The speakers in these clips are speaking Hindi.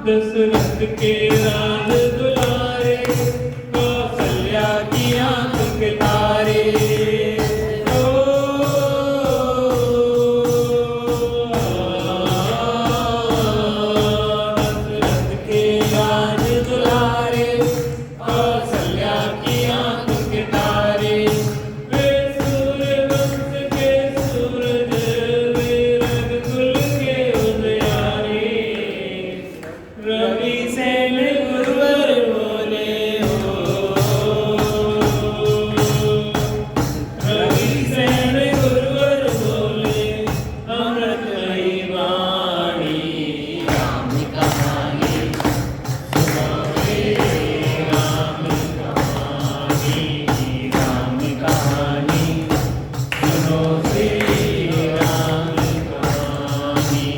दशरथ के राज दुलारे, कौशल्या की आंख के तारे। दशरथ के राज दुलारे, कौशल्या की आंख के तारे। वे सूर्यवंश के सूरज, वे रघुकुल के उजियारे। रवि सेन गुरुवर बोले हो, रवि सेन गुरुवर बोले, अमृतमयी वाणी। राम कहानी सुनो रे, राम कहानी, राम कहानी सुनो रे, राम कहानी।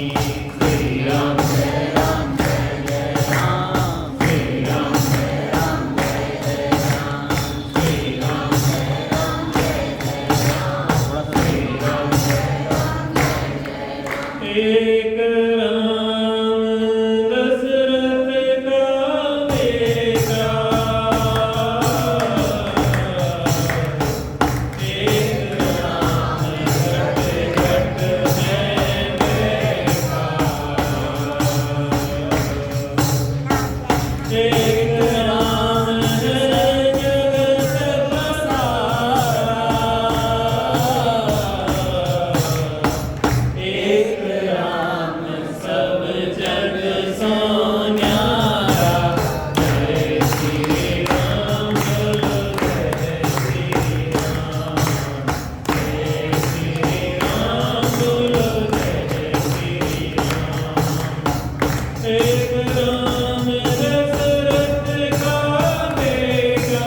श्री राम जय राम जय जय राम, श्री राम जय राम जय जय राम, श्री राम जय राम जय जय राम, श्री राम जय राम जय जय राम। एक राम दशरथ का बेटा, एक राम घट घट में बैठा। एक राम है जगत पसारा, एक राम सब जग सो न्यारा। जय श्री राम बोलो, जय श्री राम, जय श्री राम बोलो, जय श्री राम। एक राम दशरथ का बेटा,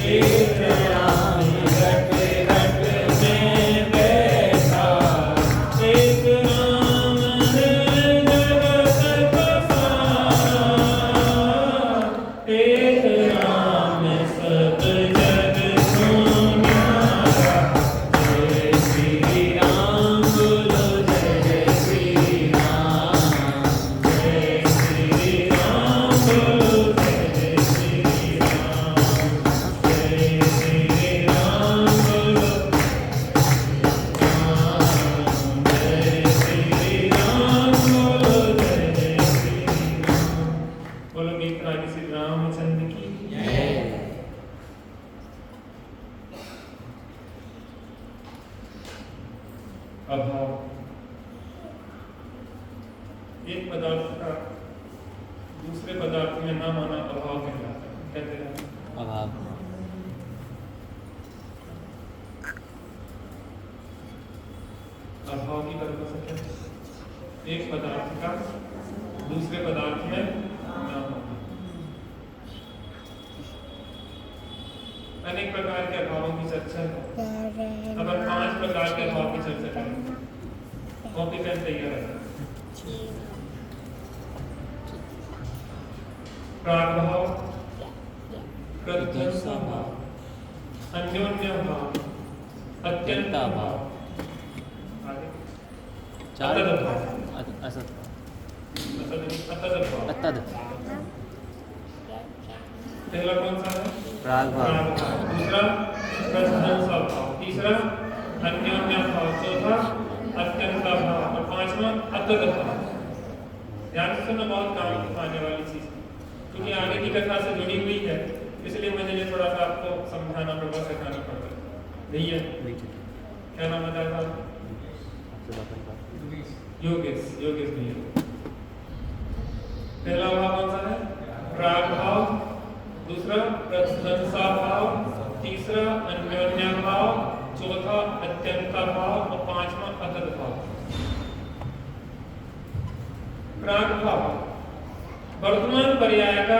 एक राम घट घट में बैठा। एक राम है जगत पसारा, एक राम सब जग सो न्यारा। जय श्री राम बोलो, जय श्री राम, जय श्री राम बोलो, जय श्री राम, जय श्री राम बोलो, जय श्री राम बोलो, जय श्री राम। बोलो गीत राज श्री रामचंद्र की जय। अभाव, एक पदार्थ का दूसरे पदार्थ में ना माना अभाव कहलाता है। कहते हैं अभाव। अभाव की परिभाषा क्या है? एक पदार्थ का दूसरे पदार्थ में ना होना। अनेक प्रकार के अभावों की चर्चा है। अब हम 5 प्रकार के अभाव की चर्चा करेंगे। कॉपी पेन तैयार है। प्रागभाव, प्रध्वंसा भाव, अन्योन्य भाव, अत्यंत भाव, आगे चार अतद भाव, असत अतद भाव। अतद पहला कौन सा है? प्राग भाव। दूसरा प्रध्वंसा भाव, तीसरा अन्योन्य भाव, चौथा अत्यंत भाव और पांचवा अतत भाव। ध्यान से सुनना, बहुत काम आने वाली चीज क्योंकि आगे की कथा से जुड़ी हुई है, इसलिए मुझे थोड़ा सा आपको समझाना पड़ता, सिखाना पड़ता। भैया क्या नाम बताया था? योगेश, योगेश भैया। पहला भाव कौन सा है? प्राग भाव, दूसरा प्रशंसा भाव, तीसरा अन्योन्य भाव, चौथा अत्यंत भाव और पांचवा अतत भाव। प्राग भाव वर्तमान पर्याय का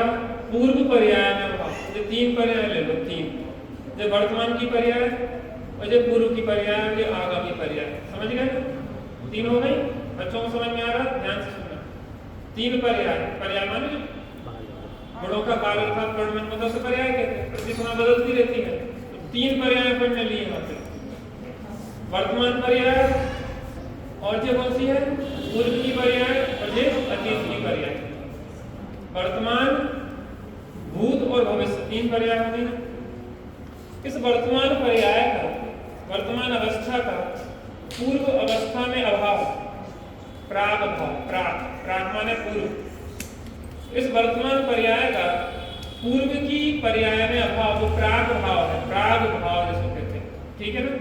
पूर्व पर्याय में भाव। ये तीन पर्याय ले लो, तीन, जो वर्तमान की पर्याय और जो पूर्व की पर्याय, जो आगामी पर्याय। समझ गए? तीन हो गई। बच्चों को समझ में आ रहा? ध्यान से सुनना। तीन पर्याय, पर्याय माने गुणों का काल अर्थात वर्णन मतलब से पर्याय कहते हैं, प्रतिसमय बदलती रहती है। तो तीन पर्याय पढ़ने लिए यहाँ पे, वर्तमान पर्याय और जो कौन सी है? पूर्व की पर्याय और जो अतीत की पर्याय। वर्तमान, भूत और भविष्य, तीन पर्याय होंगे ना। इस वर्तमान पर्याय का, वर्तमान अवस्था का पूर्व अवस्था में अभाव, प्राग भाव। प्राग, प्राग माने पूर्व। इस वर्तमान पर्याय का पूर्व की पर्याय में अभाव, वो प्राग भाव है, प्राग भाव जिसको कहते हैं। ठीक है ना?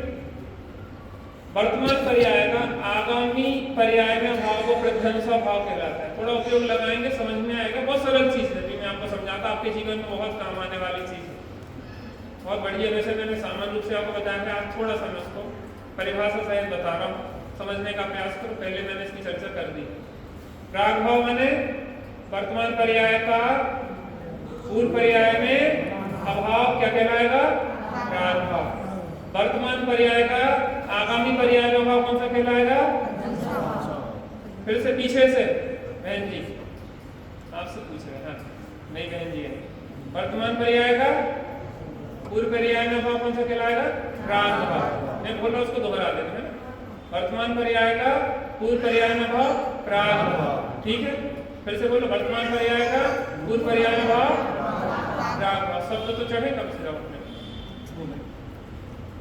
वर्तमान पर्याय का आगामी पर्याय में भाव को प्रध्वंसा भाव कहलाता है। थोड़ा उपयोग लगाएंगे, समझ में आएगा। बहुत सरल चीज है, मैं आपको समझाता, आपके जीवन में बहुत काम आने वाली चीज है, बहुत बढ़िया। वैसे मैंने सामान्य रूप से आपको बताया था, आज थोड़ा सा मैं उसको परिभाषा सहित बता रहा हूँ, समझने का प्रयास करो। पहले मैंने इसकी चर्चा कर दी। प्राग भाव माने वर्तमान पर्याय का पूर्व पर्याय में अभाव क्या कहलाएगा? प्राग भाव। वर्तमान पर्याय का आगामी पर्याय में अभाव कौन सा कहलाएगा? फिर से पीछे से बहन जी आपसे पूछ रहे हैं। नहीं बहन जी है। वर्तमान पर्याय का पूर्व पर्याय में अभाव कौन सा कहलाएगा? प्राग भाव। मैं बोल रहा हूँ, उसको दोहरा देते हैं। वर्तमान पर्याय का पूर्व पर्याय में भाव प्राग भाव। ठीक है? फिर से बोलो, वर्तमान पर्याय का पूर्व पर्याय में भाव प्राग भाव। शब्द तो चढ़े कम से कम।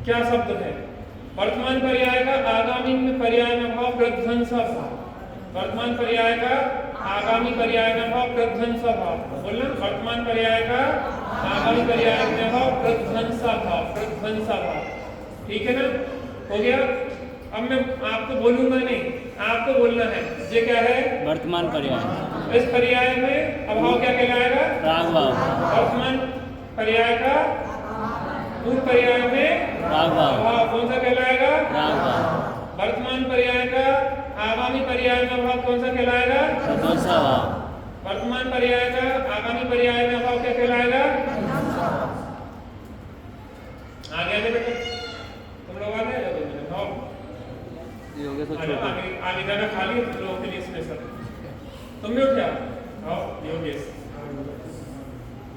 क्या शब्द है? वर्तमान पर्याय का आगामी पर्याय में भाव प्रध्वंसा भाव। वर्तमान पर्याय का आगामी पर्याय में भाव प्रध्वंसा भाव। बोलना, वर्तमान पर्याय का आगामी पर्याय में भाव प्रध्वंसा भाव, प्रध्वंसा भाव। ठीक है ना? हो गया। अब मैं आपको बोलूंगा नहीं, आपको बोलना है। ये क्या है? वर्तमान पर्याय। इस पर्याय में अभाव क्या कहलाएगा? प्राग भाव। वर्तमान पर्याय का पूर्व पर्याय में प्राग भाव अभाव कौन सा कहलाएगा? प्राग भाव। वर्तमान पर्याय का आगामी पर्याय में अभाव कौन सा कहलाएगा? प्रध्वंसा भाव। वर्तमान पर्याय का आगामी पर्याय में अभाव क्या कहलाएगा? आ गया बेटा, तुम लोग आ गए? आगे जगह खाली है तुम लोगों के लिए स्पेशल। तुम भी उठ जाओ। योगेश,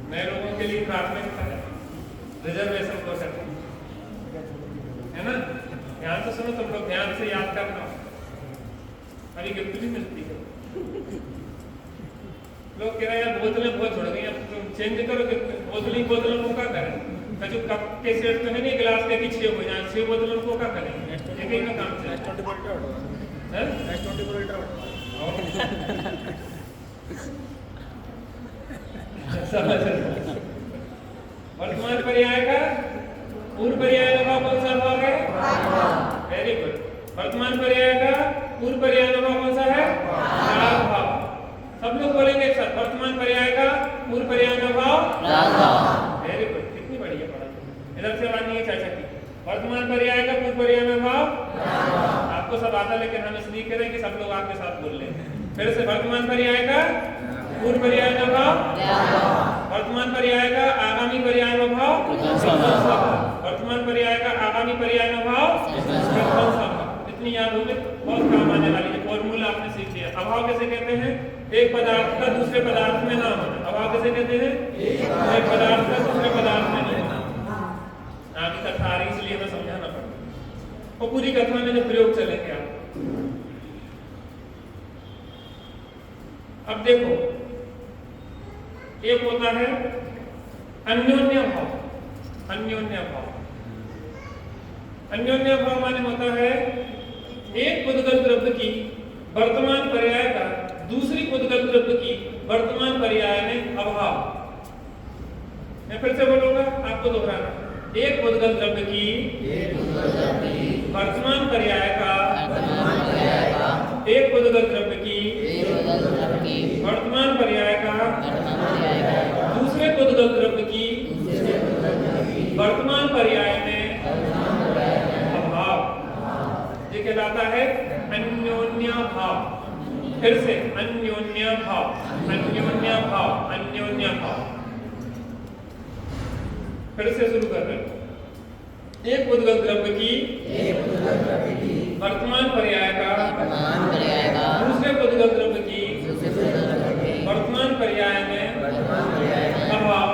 नए लोगों के लिए प्राथमिकता है, रिजर्वेशन को सकते है ना? ध्यान से सुनो तुम लोग, ध्यान से याद करना। अभी गिफ्ट भी मिलती है। लोग कह रहे हैं यार बोतलें बहुत जुड़ गई, अब तुम चेंज करो। बोतलों को क्या करें? कचू कप के सेट तो है नहीं, गिलास के कि 6 हो जाए, 6 बोतलों को क्या करें? एक ही का काम चले। वर्तमान पर्याय का पूर्व पर्याय में भाव कौन सा भाव है? Very good. वर्तमान पर्याय का पूर्व पर्याय में भाव कौन सा है? प्राग भाव। सब लोग बोलेंगे एक साथ, वर्तमान पर्याय का पूर्व पर्याय में भाव प्राग भाव। वेरी गुड, कितनी बढ़िया पढ़ा। इधर से बात नहीं है चाचा की। वर्तमान पर्याय का पूर्व पर्याय में भाव आपको सब आता, लेकिन हम इसलिए कह रहे हैं कि सब लोग आपके साथ बोल लें। फिर से, वर्तमान पर्याय का पूर्व पर्याय में भाव, वर्तमान पर्याय का आगामी पर्याय में भाव, वर्तमान पर्याय का आगामी पर्याय में भाव। इतनी याद हो गई, बहुत काम आने वाली है। फॉर्मूला आपने सीख लिया। अभाव कैसे कहते हैं? एक पदार्थ का दूसरे पदार्थ में ना होना। अभाव कैसे कहते हैं? एक पदार्थ का दूसरे पदार्थ में नहीं होना। आगे कथा आ रही, इसलिए मैं समझाना पड़ता। और पूरी कथा में जो प्रयोग चलेंगे आप। अब देखो, एक होता है अन्योन्य भाव। अन्योन्य भाव, अन्योन्य भाव माने होता है एक पुद्गल द्रव्य की वर्तमान पर्याय का दूसरी पुद्गल द्रव्य की वर्तमान पर्याय में अभाव। मैं फिर से बोलूंगा, आपको दोहराना। एक पुद्गल द्रव्य की वर्तमान पर्याय का एक पुद्गल द्रव्य की वर्तमान पर्याय का दूसरे पुद्गल द्रव्य की वर्तमान पर्याय में अभाव। ये कहलाता है अन्योन्य भाव। फिर से अन्योन्य भाव, अन्योन्य भाव, अन्योन्य भाव। फिर से शुरू कर रहे हैं। एक पुद्गल द्रव्य की वर्तमान पर्याय का दूसरे पुद्गल द्रव्य की वर्तमान पर्याय में अभाव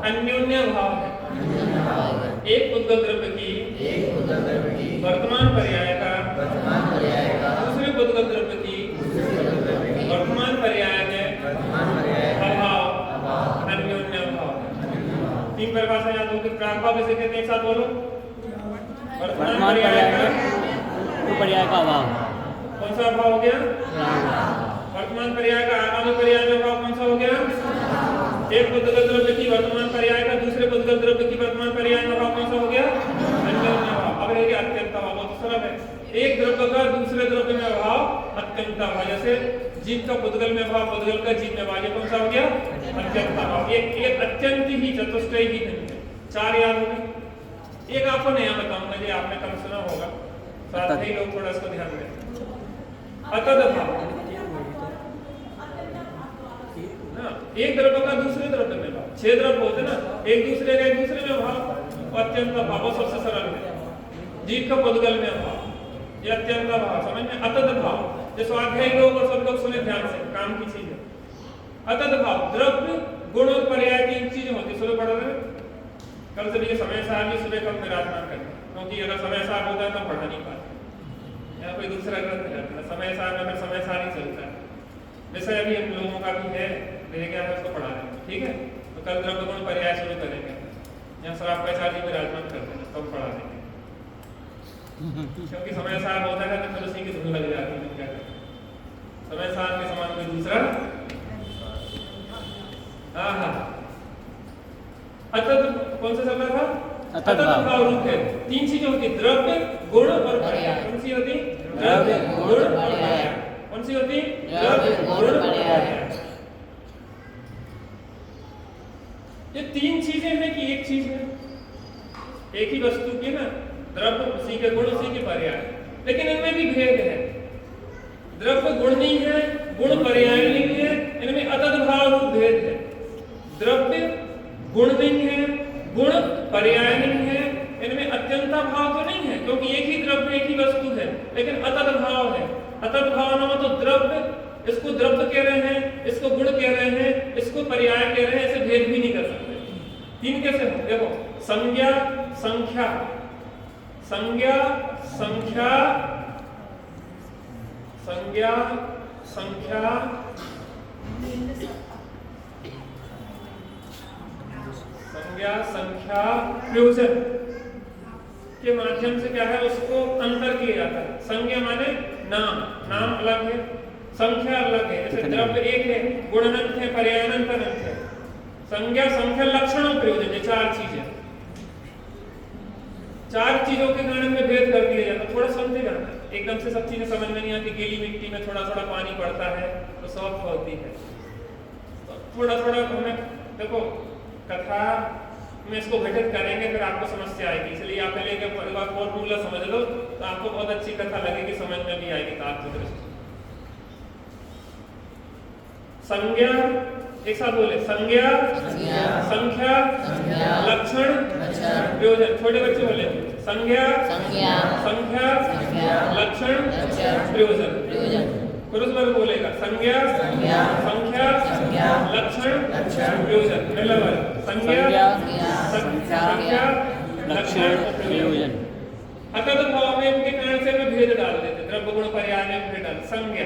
अन्योन्य भाव है। एक पुद्गल द्रव्य की वर्तमान पर्याय का दूसरे पुद्गल द्रव्य की वर्तमान पर्याय में अभाव अन्योन्य भाव। तीन परिभाषा याद होगी। प्रागभाव किसे कहते हैं, एक साथ बोलो। वर्तमान पर्याय का पर्याय का अभाव। कौन सा अभाव हो गया? वर्तमान पर्याय का आगामी पर्याय में अभाव कौन सा हो गया? एक पुद्गल द्रव्य की वर्तमान पर्याय का दूसरे पुद्गल द्रव्य की वर्तमान पर्याय में अभाव कौन सा हो गया? अन्योन्य भाव। अब रहेगा अत्यंत भाव। बहुत सरल है। एक द्रव्य का दूसरे द्रव्य में अभाव अत्यंत भाव। जैसे जीव का पुद्गल में अभाव, पुद्गल का जीव में अभाव। ये कौन सा हो गया? अत्यंत भाव। ये अत्यंत ही चतुष्टय ही नहीं है। चार याद हो गए। एक आपको नया बताऊंगा, ये आपने कम सुना होगा, साथ ही लोग थोड़ा इसको ध्यान दें। अतद भाव। एक द्रव्य का दूसरे द्रव्य में भाव। 6 द्रव्य होते ना, एक दूसरे का एक दूसरे में भाव। अत्यंत भाव सबसे सरल है। जीव का पुद्गल में भाव, ये अत्यंत भाव। समझ में? अतद भाव। जो स्वाध्यायी लोग और सब लोग सुने ध्यान से, काम की चीज है। अतद भाव द्रव्य गुण और पर्याय की चीजें होती। सुबह पढ़ रहे हैं, कल से भी समय साहब जी सुबह कल विराजमान करें, क्योंकि अगर समय साहब होता है तो पढ़ा नहीं पाते। या कोई दूसरा ग्रंथ रहता है, समय साहब में फिर समय सार ही चलता है। जैसे अभी हम लोगों का भी है, मेरे क्या है, उसको पढ़ा रहे हैं। ठीक है, तो कल द्रव्य गुण पर्याय शुरू करेंगे। यहाँ सर आपका साहब जी विराजमान करते हैं, तो हम पढ़ा देंगे। क्योंकि समय साहब होता है तो फिर उसी की धुन लग जाती है। क्या करें, समय साहब के समान कोई दूसरा। हाँ हाँ, अतद कौन सा चल रहा था? अतद भाव रूप है। 3 चीजें होती, द्रव्य गुण और पर्याय। कौन सी होती? द्रव्य गुण पर्याय। कौन सी होती? द्रव्य गुण पर्याय। ये 3 चीजें हैं कि एक चीज है? एक ही वस्तु की ना, द्रव्य उसी के गुण उसी के पर्याय, लेकिन इनमें भी भेद है। द्रव्य गुण नहीं है, गुण पर्याय नहीं है, इनमें अतद भाव रूप भेद है। द्रव्य गुण नहीं है, गुण पर्याय नहीं है, इनमें अत्यंता भाव तो नहीं है, क्योंकि एक ही द्रव्य एक ही वस्तु है, लेकिन अतद भाव है। अतद भाव ना हो तो द्रव्य, इसको द्रव्य कह रहे हैं, इसको गुण कह रहे हैं, इसको पर्याय कह रहे हैं, ऐसे भेद भी नहीं कर सकते। 3 कैसे हो? देखो, संज्ञा संख्या, संज्ञा संख्या, संज्ञा संख्या, संज्ञा संख्या प्रयोजन के माध्यम से क्या है, उसको अंतर किया जाता है। संज्ञा माने नाम, नाम अलग है, संख्या अलग है। जैसे द्रव्य एक है, गुण अनंत है, पर्याय अनंत है। संज्ञा संख्या लक्षण और प्रयोजन, ये 4 चीजें। 4 चीजों के कारण में भेद कर दिया जाता है। थोड़ा समझे जाना, एकदम से सब चीजें समझ में नहीं आती। गीली मिट्टी में थोड़ा थोड़ा पानी पड़ता है तो सॉफ्ट होती है। तो थोड़ा थोड़ा हमें देखो, कथा में इसको घटित करेंगे, फिर आपको समस्या आएगी। इसलिए आप पहले एक फॉर्मूला समझ लो, तो आपको बहुत अच्छी कथा लगेगी, समझ में भी आएगी तात्विक दृष्टि। संज्ञा, एक साथ बोले, संज्ञा संख्या लक्षण प्रयोजन। छोटे बच्चे बोले, संज्ञा संख्या लक्षण प्रयोजन। पुरुष वर्ग बोलेगा, संज्ञा संख्या लक्षण प्रयोजन। पहला वर्ग संज्ञा संख्या लक्षण प्रयोजन। अतद भाव में इनके कारण से में भेद डाल देते, द्रव्य गुण पर्याय में भेद डाल। संज्ञा,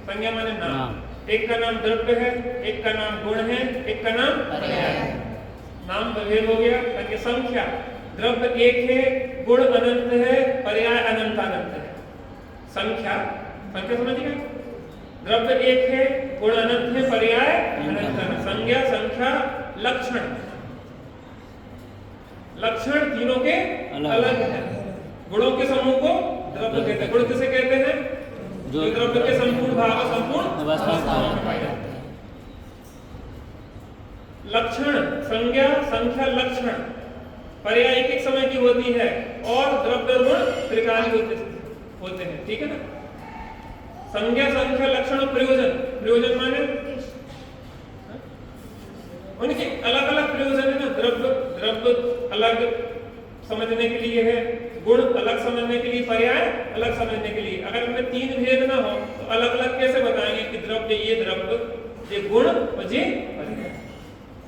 संज्ञा माने नाम। एक का नाम द्रव्य है, एक का नाम गुण है, एक का नाम पर्याय है। नाम भेद हो गया। संख्या, द्रव्य एक है, गुण अनंत है, पर्याय अनंतानंत है। संख्या समझिए, द्रव्य एक है, गुण अनंत है, पर्याय अनंत है। संज्ञा, संख्या, लक्षण तीनों के अलग है। गुणों के समूह को द्रव्य कहते हैं। गुण किसे कहते हैं? जो द्रव्य के संपूर्ण भाव संपूर्ण लक्षण, संज्ञा, संख्या, लक्षण, पर्याय एक एक समय की होती है और द्रव्य गुण त्रिकाली होते हैं। ठीक है ना? संज्ञा, संख्या, लक्षण, प्रयोजन माने उनके अलग अलग प्रयोजन है ना। द्रव्य अलग समझने के लिए है, गुण अलग समझने के लिए, पर्याय अलग समझने के लिए। अगर इनमें तीन भेद ना हो तो अलग अलग कैसे बताएंगे कि द्रव्य, ये गुण और ये पर्याय।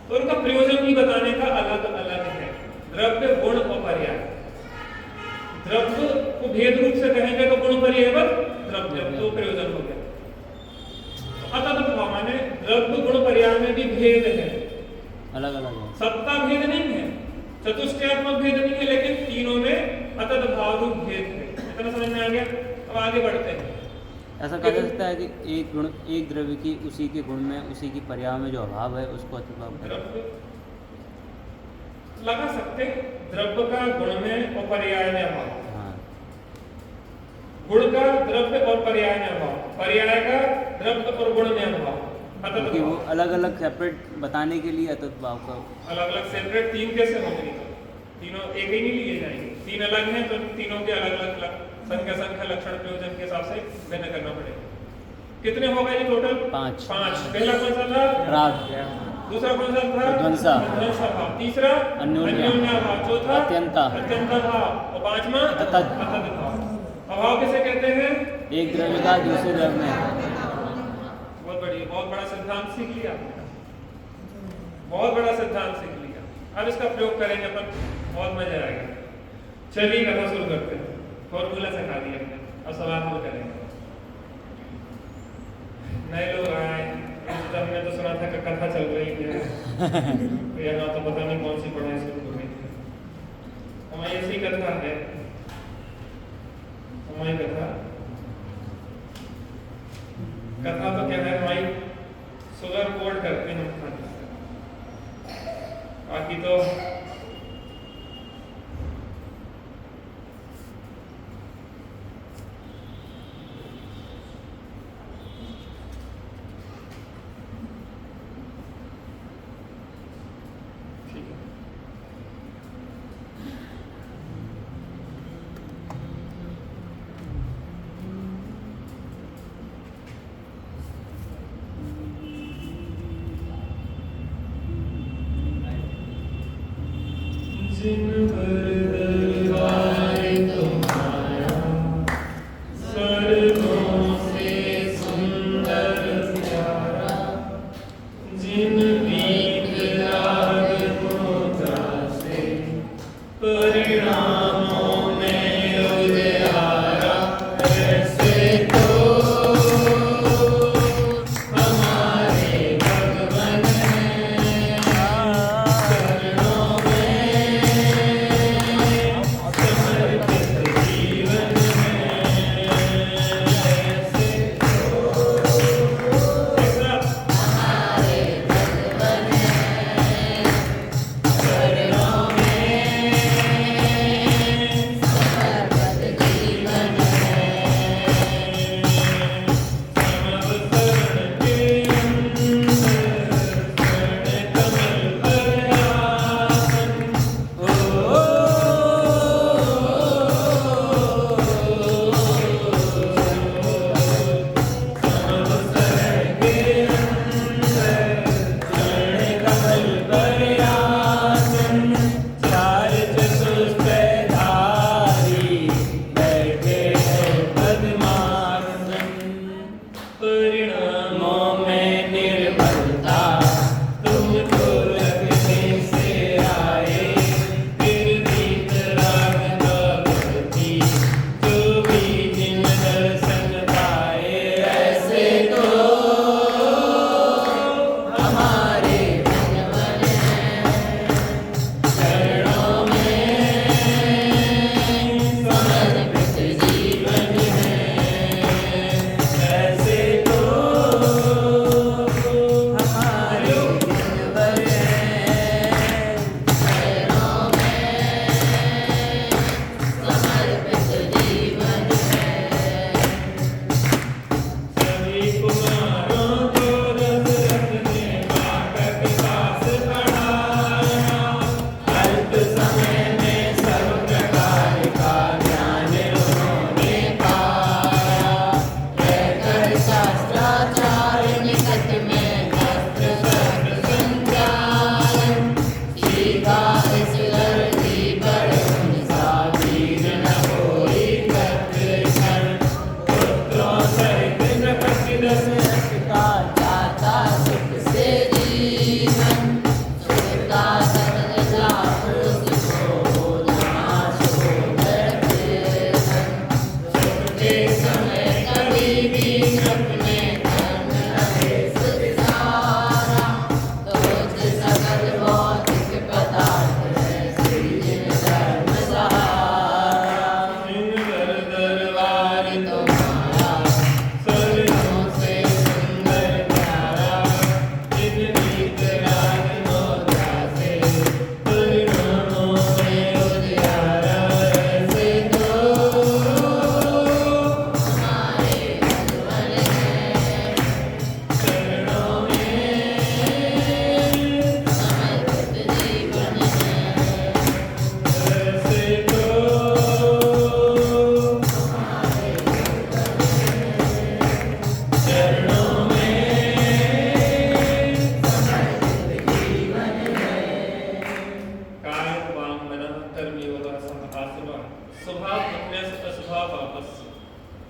तो उनका प्रयोजन भी बताने का अलग अलग है। द्रव्य, गुण और पर्याय। द्रव्य को भेद रूप से कहेंगे तो गुण पर्याय द्रव्य, तो प्रयोजन हो गया। अतः भाव माने द्रव्य, गुण, पर्याय में भी भेद है, अलग अलग है। सत्ता भेद नहीं है, चतुष्टयात्मक भेद नहीं है, लेकिन तीनों में अतः भाव रूप भेद है। इतना समझ में आ गया? अब आगे बढ़ते हैं। ऐसा कहा जा सकता है कि एक गुण, एक द्रव्य की उसी के गुण में, उसी की पर्याय में जो अभाव है उसको अतिभाव द्रव्य लगा सकते, द्रव्य का गुण में और पर्याय में अभाव। हाँ। गुण का द्रव्य और पर्याय में अभाव, पर्याय का द्रव्य और गुण में अभाव। क्योंकि वो अलग अलग सेपरेट बताने के लिए अतत भाव का अलग अलग सेपरेट तीन कैसे होंगे? तीनों एक ही नहीं लिए जाएंगे। तीन अलग हैं तो तीनों के अलग अलग संख्या, लक्षण, प्रयोजन के हिसाब से भिन्न करना पड़ेगा। कितने हो गए टोटल? 5। पहला कौन सा था? राग। दूसरा कौन सा था? ध्वंसा भाव। तीसरा अन्योन्या भाव। चौथा अत्यंता भाव। और पांचवा अतत भाव। अभाव किसे कहते हैं? एक द्रव्य का दूसरे द्रव्य में। बहुत बढ़िया, बहुत बड़ा सिद्धांत सीख लिया आपने, बहुत बड़ा सिद्धांत सीख लिया। अब इसका प्रयोग करेंगे अपन, बहुत मजा आएगा। चलिए कथा शुरू करते हैं। फॉर्मूला सिखा दिया हमने, अब सवाल हल करेंगे। नए लोग आए, हमने तो सुना था कि कथा चल रही है तो यहाँ तो पता नहीं कौन सी पढ़ाई शुरू हो गई थी। हमारी ऐसी कथा है, हमारी कथा तो क्या है भाई, सुगर कोड करते हैं हम, बाकी तो जिन पर दरबार तुम्हारा, स्वर्गों से सुंदर प्यारा, जिन बीत राग मुद्रा से परिणामों में उजियारा, ऐसे तो हमारे भगवन हैं। चरणों में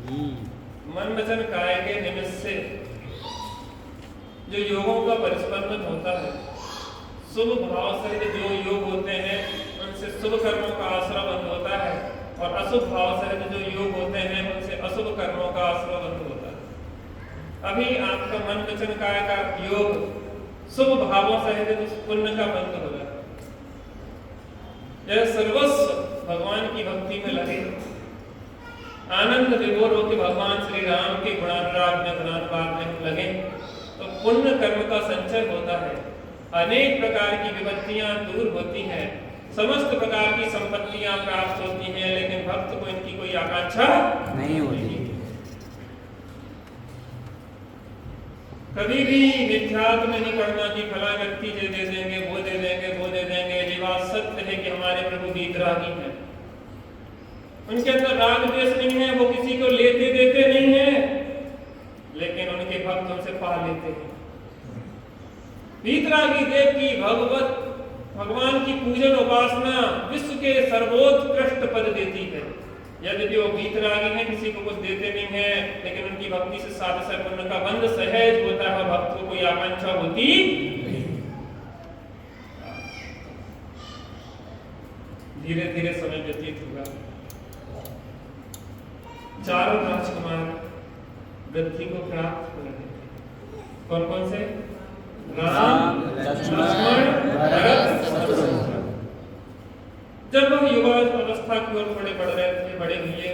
मन वचन काया के निमित्त से जो योगों का परिस्पंदन होता है, शुभ भाव से जो योग होते हैं उनसे शुभ कर्मों का आश्रय बंद होता है, और अशुभ भाव से जो योग होते हैं उनसे अशुभ कर्मों का आश्रय बंद होता है। अभी आपका मन वचन काया का योग शुभ भावों से पुण्य का बंद हो जाता है। यह सर्वस्व भगवान की भक्ति में लगे, आनंद विभोर होकर भगवान श्री राम के गुणानुराग में गुणानुवाद में लगे, तो पुण्य कर्म का संचय होता है, अनेक प्रकार की विपत्तियां दूर होती हैं, समस्त प्रकार की संपत्तियां प्राप्त होती हैं, लेकिन भक्त को इनकी कोई आकांक्षा नहीं होती। कभी भी मिथ्यात्व में नहीं पड़ना कि फला व्यक्ति ये दे देंगे, वो दे देंगे, वो दे देंगे। ये बात सत्य है कि हमारे प्रभु वीतरागी हैं, उनके अंदर राग द्वेष नहीं है, वो किसी को लेते देते नहीं है, लेकिन उनके भक्त उनसे पा लेते हैं। वीतरागी देव की भगवान की पूजन उपासना विश्व के सर्वोत्कृष्ट पद देती है। यदि वो वीतरागी हैं, किसी को कुछ देते नहीं है, लेकिन उनकी भक्ति से साधु पुण्य का बंध सहज होता है, भक्त को कोई आकांक्षा होती नहीं। धीरे धीरे समय व्यतीत हुआ, चारों राजकुमार वृद्धि को प्राप्त हो रहे थे। कौन कौन से? राम, लक्ष्मण, भरत, शत्रुघ्न। जब वह युवा अवस्था की ओर थोड़े बढ़ रहे थे, बड़े हुए,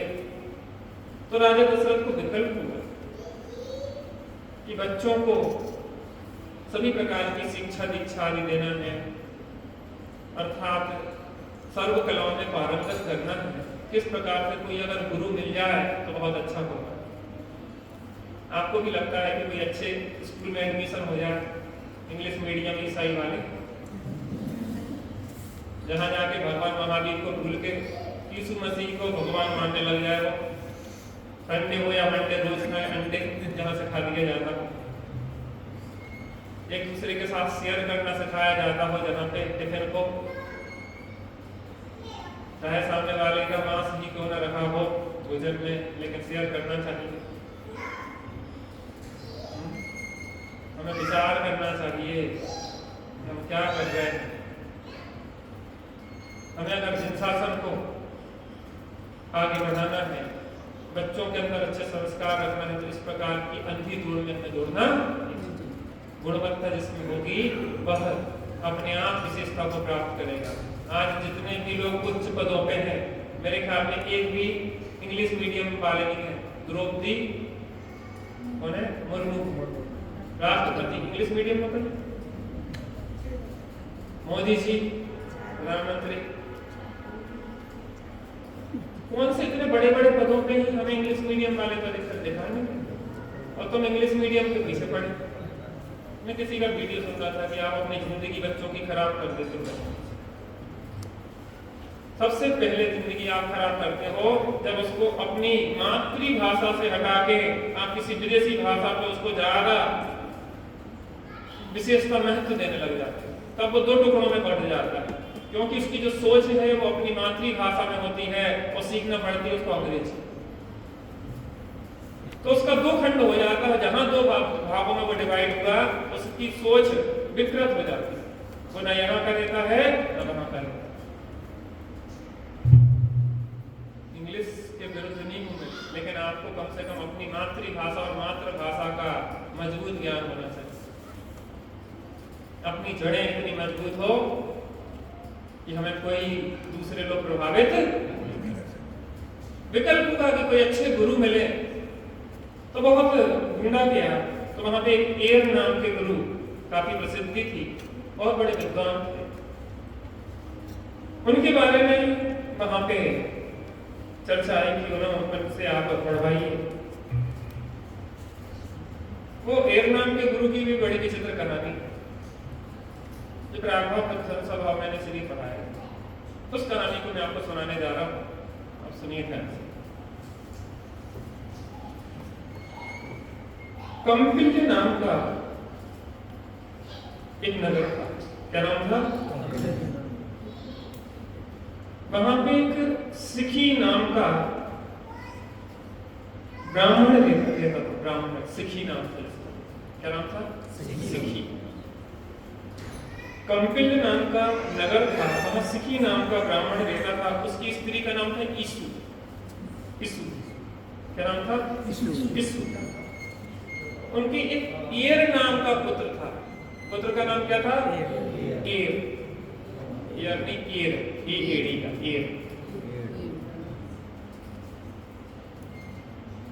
तो राजा दशरथ को विकल्प हुआ कि बच्चों को सभी प्रकार की शिक्षा दीक्षा आदि देना है, अर्थात सर्व कलाओं में पारंगत करना है। किस प्रकार से कोई अगर गुरु मिल जाए तो बहुत अच्छा होगा। आपको भी लगता है कि कोई अच्छे स्कूल में एडमिशन हो जाए, इंग्लिश मीडियम ईसाई वाले, जहां जाके भगवान महावीर को भूल के यीशु मसीह को भगवान मानने लग जाए, वो संडे हो या मंडे रोज खाए अंडे जहां से खा दिया जाता हो, एक दूसरे के साथ शेयर करना सिखाया जाता हो, जहां पे टिफिन को चाहे सामने वाले का मांस ही क्यों न रखा हो भोजन में, लेकिन शेयर करना चाहिए। हमें विचार करना चाहिए हम क्या कर रहे हैं। हमें अगर सिंहासन को आगे बढ़ाना है, बच्चों के अंदर अच्छे संस्कार रखना है, तो इस प्रकार की अंधी दूर में हमें जोड़ना। गुणवत्ता जिसमें होगी वह अपने आप विशेषता को प्राप्त करेगा। आज जितने भी लोग उच्च पदों पे हैं, मेरे ख्याल में एक भी इंग्लिश मीडियम वाले नहीं है। द्रौपदी कौन है? मुर्मू, राष्ट्रपति इंग्लिश मीडियम में पढ़े। मोदी जी प्रधानमंत्री, कौन से इतने बड़े बड़े पदों पे ही हमें इंग्लिश मीडियम वाले तो अधिकतर देखा नहीं। और तुम इंग्लिश मीडियम के पीछे पढ़े। मैं किसी का वीडियो सुन रहा था कि आप अपनी जिंदगी बच्चों की खराब कर देते हो। सबसे पहले जिंदगी आप खराब करते हो जब उसको अपनी मातृभाषा से हटा के आप किसी विदेशी भाषा पे उसको ज्यादा विशेषता महत्व देने लग जाते हैं। तब वो दो टुकड़ों में बढ़ जाता है, क्योंकि उसकी जो सोच है वो अपनी मातृभाषा में होती है और सीखना पड़ती है उसको अंग्रेजी। तो उसका दो खंड हो जाता है, जहां दो भागों में वो डिवाइड हुआ, उसकी सोच विकृत हो जाती है। वो न यहाँ का देता है न वहां का देता है। इंग्लिश के विरुद्ध नहीं हूं मैं, लेकिन आपको कम से कम अपनी मातृभाषा और मातृभाषा का मजबूत ज्ञान होना चाहिए। अपनी जड़ें इतनी मजबूत हो कि हमें कोई दूसरे लोग प्रभावित नहीं कर सकते। विकल्प का कि कोई अच्छे गुरु मिले तो बहुत ढूंढा गया, तो वहां पे एक एयर नाम के गुरु काफी प्रसिद्धि थी, बहुत बड़े विद्वान थे। उनके बारे में वहां पे चर्चा आई कि उन्होंने आप पढ़वाइए। वो एयर नाम के गुरु की भी बड़ी विचित्र कहानी, जो प्रागभाव सभा मैंने श्री पढ़ाया, उस कहानी को मैं आपको सुनाने जा रहा हूं, आप सुनिए ध्यान से। कंपिल नाम का एक नगर था। क्या नाम था? वहां पे एक सिखी नाम का ब्राह्मण रहता था, ब्राह्मण, सिखी नाम था इसका। क्या नाम था? सिखी। कंपिल नाम का नगर था, वहां सिखी नाम का ब्राह्मण रहता था। उसकी स्त्री का नाम था ईसु। ईसु, क्या नाम था? ईसु। उनकी एक एर नाम का पुत्र था। पुत्र का नाम क्या था? एर। यानी एर, एड़ी का एर।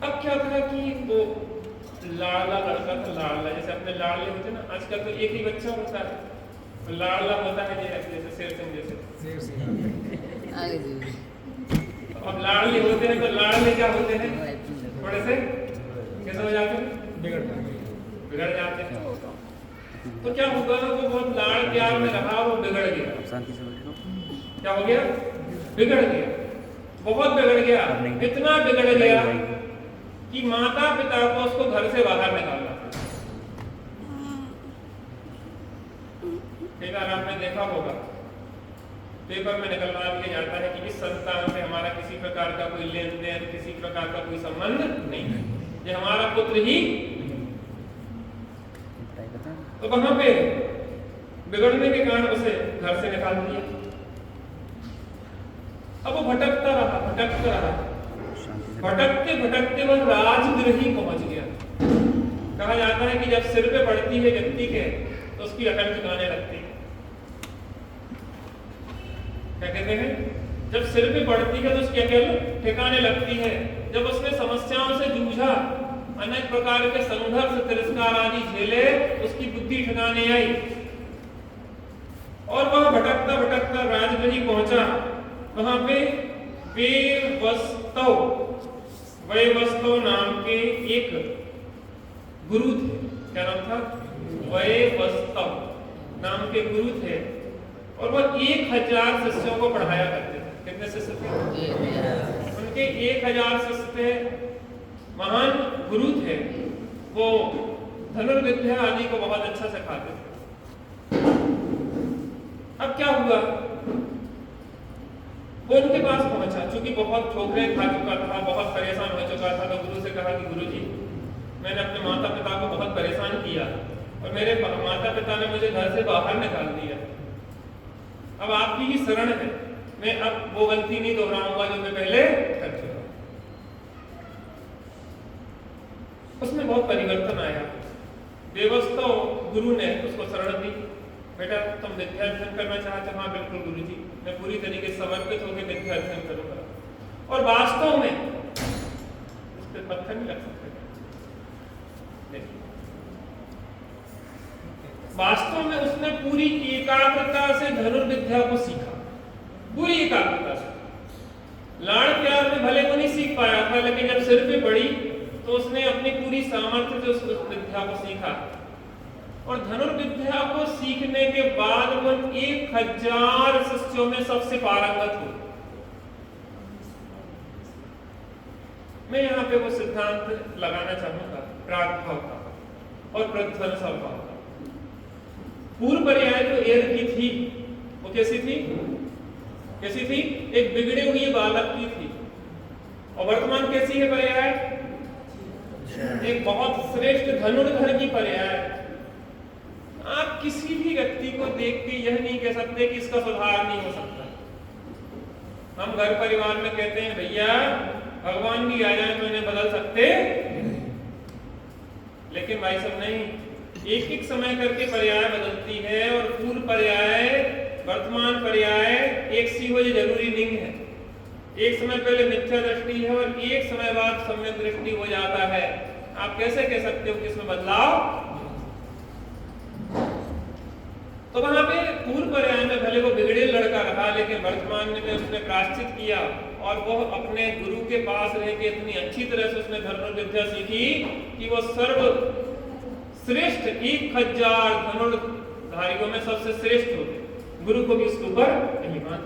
अब क्या था कि वो लाडला लड़का था, लाडला, जैसे अपने लाडले होते ना, आजकल तो एक ही बच्चा होता है, तो लाडला होता है जैसे शेर सिंह जैसे। अब लाडले होते हैं तो लाडले क्या होते हैं? थोड़े से कैसे हो जाते हैं? बिगड़ जाते हैं। तो क्या होगा ना, वो बहुत लाड़ प्यार में रहा, वो बिगड़ गया। क्या हो गया? बिगड़ गया, बहुत बिगड़ गया। इतना बिगड़ गया कि माता पिता को उसको घर से बाहर निकालना। कई बार आपने देखा होगा पेपर में निकलवा दिया जाता है कि इस संतान से हमारा किसी प्रकार का कोई लेन देन, किसी प्रकार का कोई संबंध नहीं है, ये हमारा पुत्र ही। तो वहां पे बिगड़ने के कारण उसे घर से निकाल दिया। अब वो भटकता रहा, भटकते भटकते वह राजगृह ही पहुंच गया। कहा जाता है कि जब सिर पे पड़ती है व्यक्ति के तो उसकी अकल ठिकाने लगती है। क्या कहते हैं? जब सिर पे पड़ती है तो उसकी अकल ठिकाने लगती है। जब उसने समस्याओं से जूझा, अनेक प्रकार के संघर्ष, तिरस्कार आदि झेले, उसकी बुद्धि ठिकाने आई और वह भटकता भटकता राजगृह पहुंचा। वहां पे वयवस्तव नाम के एक गुरु थे। क्या नाम था? वयवस्तव नाम के गुरु थे और वह 1000 शिष्यों को पढ़ाया करते थे। कितने शिष्य थे? उनके 1000 शिष्य थे, महान गुरु थे। वो धनुर्विद्या आदि को बहुत अच्छा सिखाते थे। अब क्या हुआ, वो उनके पास पहुंचा, चूंकि बहुत ठोकरें खा चुका था, बहुत परेशान हो चुका था, तो गुरु से कहा कि गुरुजी, मैंने अपने माता पिता को बहुत परेशान किया और मेरे माता पिता ने मुझे घर से बाहर निकाल दिया। अब आपकी ही शरण है, मैं अब वो गलती नहीं दोहराऊंगा जो मैं पहले कर चुका। उसमें बहुत परिवर्तन आया। व्यवस्था गुरु ने उसको शरण दी। बेटा तुम विद्या अध्ययन करना चाहते हो? हाँ बिल्कुल गुरुजी, मैं पूरी तरीके से समर्पित होकर विद्या अध्ययन करूंगा। और वास्तव में उस पर पत्थर नहीं लग सकते। वास्तव में उसने पूरी एकाग्रता से धनुर्विद्या को सीखा, पूरी एकाग्रता से। लाड़ प्यार में भले वो नहीं सीख पाया था, लेकिन जब सिर पे पड़ी तो उसने अपनी पूरी सामर्थ्य से उस विद्या को सीखा। और धनुर्विद्या को सीखने के बाद वो 1000 शिष्यों में सबसे पारंगत हुए। मैं यहाँ पे वो सिद्धांत लगाना चाहूंगा प्रागभाव का और प्रध्वंस भाव का। पूर्व पर्याय जो एर की थी वो कैसी थी? कैसी थी? एक बिगड़े हुए बालक की थी। और वर्तमान कैसी है पर्याय? एक बहुत श्रेष्ठ धनुर्धर की पर्याय। आप किसी भी व्यक्ति को देख के यह नहीं कह सकते कि इसका सुधार नहीं हो सकता। हम घर परिवार में कहते हैं भैया भगवान भी आ जाए तो इन्हें बदल सकते, लेकिन भाई सब नहीं, एक एक समय करके पर्याय बदलती है। और पूर्व पर्याय वर्तमान पर्याय एक सी हो ये जरूरी नहीं है। एक समय पहले मिथ्या दृष्टि है और एक समय बाद सम्यक दृष्टि हो जाता है। आप कैसे कह सकते हो कि इसमें बदलाव? तो वहां पे पूर्व पर्याय में भले वो बिगड़े लड़का रहा, लेकिन वर्तमान में उसने प्रायश्चित किया और वो अपने गुरु के पास रह के इतनी अच्छी तरह से उसने धनुर्विद्या सीखी कि वो सर्व श्रेष्ठ 1000 धनुर्धारियों में सबसे श्रेष्ठ हो गए। गुरु को भी उसके ऊपर अभिमान।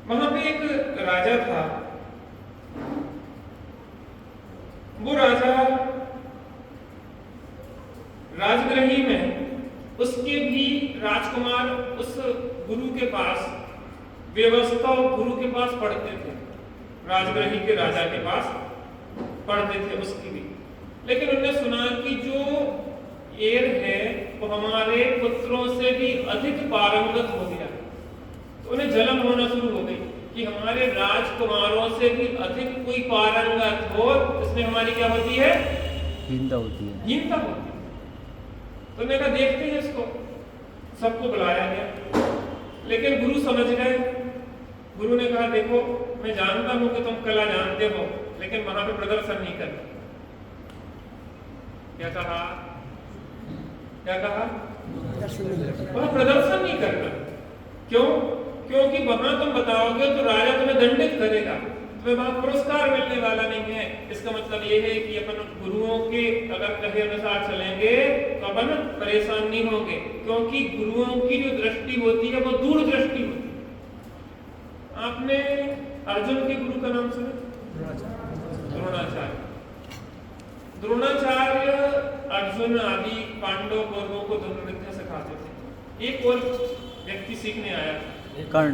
वहां पे एक राजा था। वो राजा राजगृही में उसके भी राजकुमार उस गुरु के पास, व्यवस्था गुरु के पास पढ़ते थे। राजगृही के राजा के पास पढ़ते थे उसकी भी, लेकिन उन्होंने सुना कि जो एयर है वो हमारे पुत्रों से भी अधिक पारंगत हो गया, तो उन्हें जलन होना शुरू हो गई कि हमारे राजकुमारों से भी अधिक कोई पारंगत हो, इसमें हमारी क्या होती है? हीनता होती है। हीनता होती है। तो मैंने कहा देखते हैं इसको, सबको बुलाया गया, लेकिन गुरु समझ गए। गुरु ने कहा देखो मैं जानता हूं कि तुम कला जानते हो, लेकिन वहां पे प्रदर्शन नहीं करना। क्या कहा? क्या कहा? वहां प्रदर्शन नहीं करना। क्यों? क्योंकि वहां तुम बताओगे तो राजा तुम्हें दंडित करेगा, तुम्हें वहां पुरस्कार मिलने वाला नहीं है। इसका मतलब ये है कि अपन गुरुओं के अगर कहे अनुसार चलेंगे तो अपन परेशान नहीं होंगे, क्योंकि गुरुओं की जो दृष्टि होती है वो दूर दृष्टि होती है। आपने अर्जुन के गुरु का नाम सुना? द्रोणाचार्य। द्रोणाचार्य अर्जुन आदि पांडव कौरवों को धनुर्विद्या सिखाते थे। एक और व्यक्ति सीखने आया, कर्ण,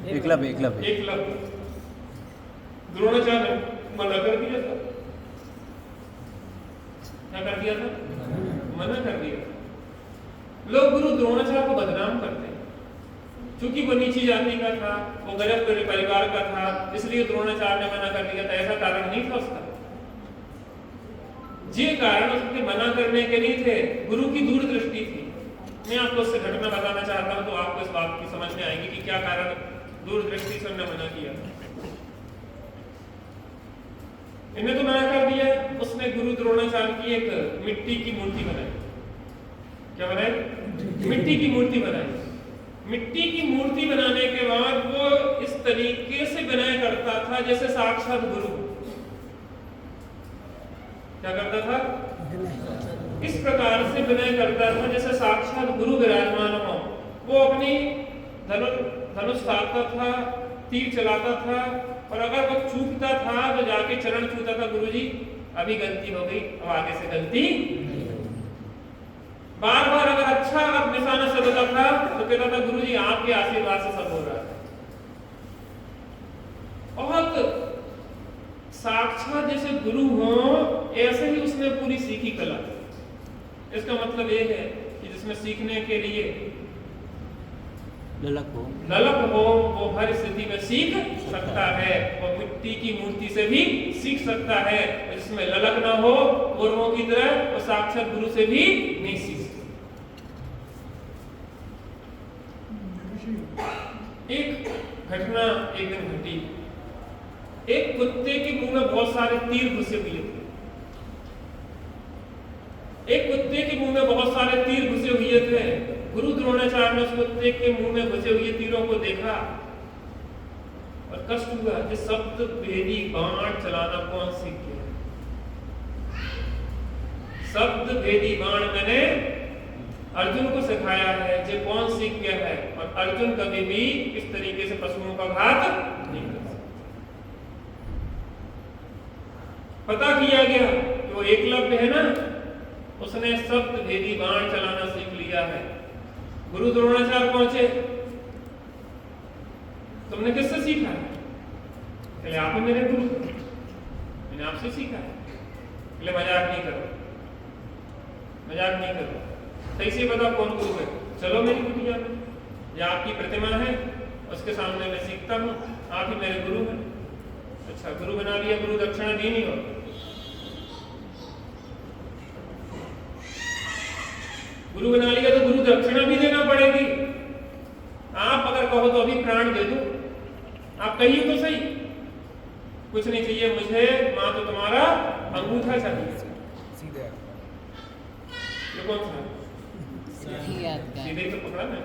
एकलव्य। द्रोणाचार्य मना कर दिया था। क्या कर दिया था? मना कर दिया। लोग गुरु द्रोणाचार्य को बदनाम करते हैं, क्योंकि वो नीची जाति का था, वो गरीब परिवार का था, इसलिए द्रोणाचार्य ने मना कर दिया था। ऐसा कारण नहीं था उसका। जे कारण उसके मना करने के लिए थे, गुरु की दूरदृष्टि थी। मैं आपको उससे घटना बताना चाहता हूं तो आपको इस बात की समझ में आएगी कि क्या कारण दूरदृष्टि से उन्होंने मना किया। इन्हें तो मना कर दिया। उसने गुरु द्रोणाचार्य की एक मिट्टी की मूर्ति बनाई। क्या बनाई? मिट्टी की मूर्ति बनाई। मिट्टी की मूर्ति बनाने के बाद वो इस तरीके से विनय करता था जैसे साक्षात गुरु। क्या करता था? इस प्रकार से विनय करता था जैसे साक्षात गुरु विराजमान हो। वो अपनी धनुष उठाता था, तीर चलाता था, और अगर वो चूकता था तो जाके चरण छूता था, गुरुजी अभी गलती हो गई, अब आगे से गलती। बार बार अगर अच्छा अब निशाना सदता था तो कहता था गुरुजी आपके आशीर्वाद से सब हो रहा है। बहुत साक्षात जैसे गुरु हो, ऐसे ही उसने पूरी सीखी कला। इसका मतलब ये है कि जिसमें सीखने के लिए ललक हो वो हर स्थिति में सीख सकता है, और मिट्टी की मूर्ति से भी सीख सकता है। जिसमें ललक ना हो गुरुओं की तरह, वो साक्षात गुरु से भी नहीं सीख सकता। एक घटना एक दिन घटी। एक कुत्ते के मुंह में बहुत सारे तीर घुसे हुए थे। एक कुत्ते के मुंह में बहुत सारे तीर घुसे हुए थे। गुरु द्रोणाचार्य ने उस कुत्ते के मुंह में घुसे हुए तीरों को देखा और कष्ट हुआ कि शब्द भेदी बाण चलाना कौन सीख गया? शब्द भेदी बाण मैंने अर्जुन को सिखाया है, जो कौन सीख गया है? और अर्जुन कभी भी इस तरीके से पशुओं का घात नहीं कर सकता। पता किया गया कि वो एकलव्य है ना, उसने शब्द भेदी बाण चलाना सीख लिया है। गुरु द्रोणाचार्य पहुंचे, तुमने किससे सीखा है? पहले आप ही मेरे गुरु, मैंने आपसे सीखा है। पहले मजाक नहीं करो, मजाक नहीं करो, सही से बताओ कौन गुरु है? चलो मेरी कुटिया में, या आपकी प्रतिमा है उसके सामने मैं सीखता हूँ, आप ही मेरे गुरु हैं। अच्छा, गुरु बना लिया, गुरु दक्षिणा देनी हो। गुरु बना लिया तो गुरु दक्षिणा भी देना पड़ेगी। आप अगर कहो तो अभी प्राण दे दो, आप कहिए तो सही। कुछ नहीं चाहिए मुझे, मां तो तुम्हारा अंगूठा चाहिए। सीधे ये कौन सा? सीधे तो पकड़ा ना।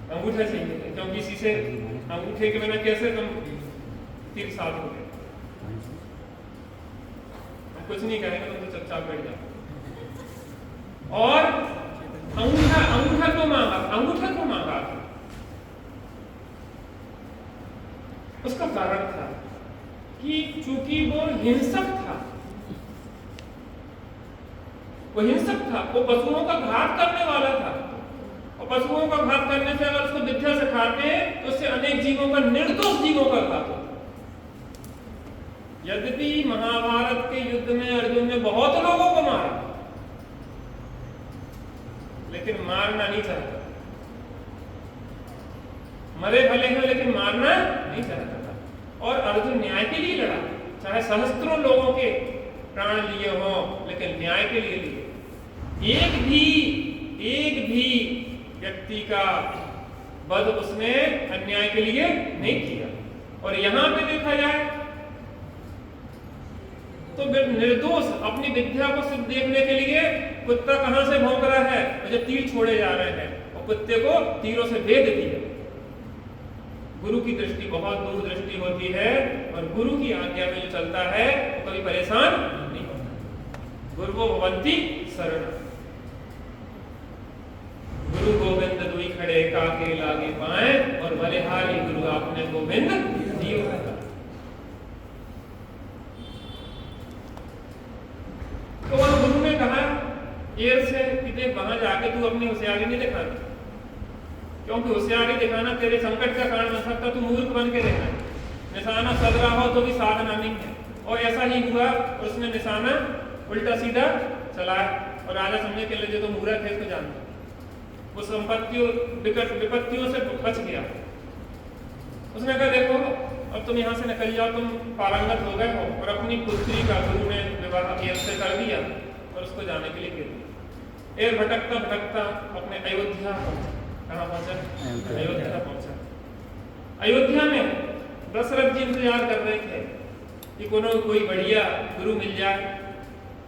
अंगूठा चाहिए, क्योंकि इसी से अंगूठे के बिना कैसे तुम तीर साध हो गए? हम कुछ नहीं कहेंगे, तुम तो चुपचाप बैठ जाओ। और अंगूठा क्यों मांगा? अंगूठा क्यों मांगा? उसका कारण था कि चूंकि वो हिंसक था, वो हिंसक था, वो पशुओं का घात करने वाला था। और पशुओं का घात करने से अगर उसको विद्या सिखाते तो उससे अनेक जीवों का, निर्दोष जीवों का घात होता है। यद्यपि महाभारत के युद्ध में अर्जुन ने बहुत लोगों को मारा, लेकिन मारना नहीं चाहता। मरे भले हैं लेकिन मारना नहीं चाहता था। और अर्जुन न्याय के लिए लड़ा, चाहे सहस्त्रों लोगों के प्राण लिए हों, लेकिन न्याय के लिए लिए। एक भी व्यक्ति का वध उसने अन्याय के लिए नहीं किया। और यहां पे देखा जाए तो निर्दोष अपनी विद्या को सिर्फ देखने के लिए कुत्ता कहां से भौंक रहा है, जब तीर छोड़े जा रहे हैं, और कुत्ते को तीरों से भेद दिया। गुरु की दृष्टि बहुत दूर दृष्टि होती है, और गुरु की आज्ञा में जो चलता है वो कभी परेशान नहीं होता। गुरु भवंती शरण, गुरु गोविंद दुई खड़े काके लागे पाए, और बलिहारी गुरु आपने गोविंद दियो। तो वहां गुरु ने कहा एर से कि देख वहां जाके तू अपनी होशियारी नहीं दिखाना, क्योंकि होशियारी दिखाना तेरे संकट का कारण बन सकता, तू मूर्ख बन के रहना। निशाना सद रहा हो तो भी साधना नहीं है। और ऐसा ही हुआ, उसने निशाना उल्टा सीधा चलाया, और राजा समझे के लिए तो मूर्ख है, इसको जानता। वो संपत्तियों विपत्तियों से बच गया। उसने कहा देखो अब तुम यहाँ से निकल जाओ, तुम पारंगत हो गए हो, और अपनी पुत्री का गुरु ने विवाह एर से कर दिया, और उसको जाने के लिए कह दिया। एर भटकता भटकता अपने अयोध्या पहुंचा। कहाँ पहुंचा? अयोध्या पहुंचा। अयोध्या में दशरथ जी इंतजार कर रहे थे कि कोई बढ़िया गुरु मिल जाए,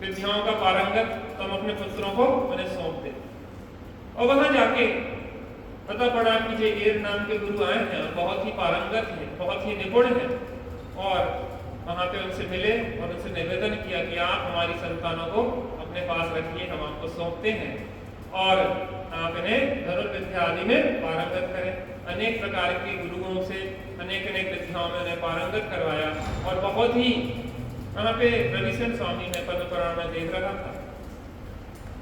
विद्याओं का पारंगत, तो हम अपने पुत्रों को उन्हें सौंप दें। और वहां जाके पता पड़ा कि जो एर नाम के गुरु आए हैं, बहुत ही पारंगत हैं, बहुत ही निपुण हैं। और वहां पे उनसे मिले और उनसे निवेदन किया कि आप हमारी संतानों को अपने पास रखिए, हम आपको सौंपते हैं, और आप इन्हें धनुर्विद्या आदि में पारंगत करें। अनेक प्रकार के गुरुओं से अनेक विद्याओं में उन्हें पारंगत करवाया। और बहुत ही वहां पे रविशंकर स्वामी ने पद्म पुराण में देख रहा था,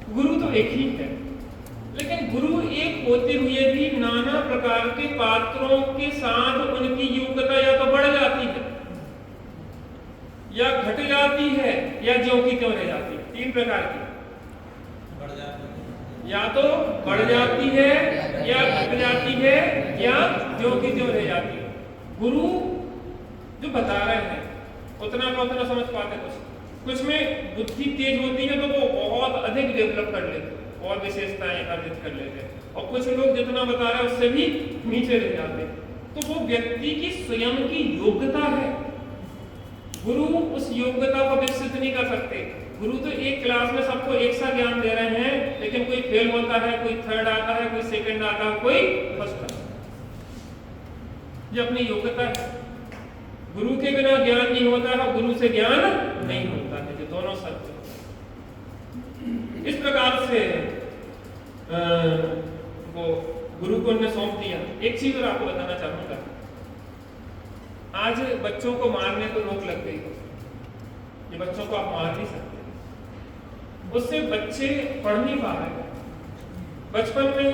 गुरु तो एक ही है, लेकिन गुरु एक होते हुए भी नाना प्रकार के पात्रों के साथ उनकी योग्यता या तो बढ़ जाती है, या घट जाती है, या ज्यों की त्यों रह जाती है। तीन प्रकार की, या तो बढ़ जाती है, या घट जाती है, या ज्यों की त्यों रह जाती है। गुरु जो बता रहे हैं उतना का उतना समझ पाते, कुछ में बुद्धि तेज होती है तो वो बहुत अधिक डेवलप कर लेते और विशेषताएं अर्जित कर लेते हैं, और कुछ लोग जितना बता रहे हैं उससे भी नीचे रह जाते हैं। तो वो व्यक्ति की स्वयं की योग्यता है, गुरु उस योग्यता को विकसित नहीं कर सकते। गुरु तो एक क्लास में सबको एक सा ज्ञान दे रहे हैं, लेकिन कोई फेल होता है, कोई थर्ड आता है, कोई सेकंड आता है, कोई फर्स्ट आता है। ये अपनी योग्यता है। गुरु के बिना ज्ञान नहीं होता है, गुरु से ज्ञान नहीं होता है, जो दोनों सत्य। इस प्रकार से वो गुरु को उन्हें सौंप दिया। एक चीज और आपको बताना चाहूंगा, आज बच्चों को मारने को रोक लग गई, ये बच्चों को आप मार नहीं सकते, उससे बच्चे पढ़ नहीं पा रहे। बचपन में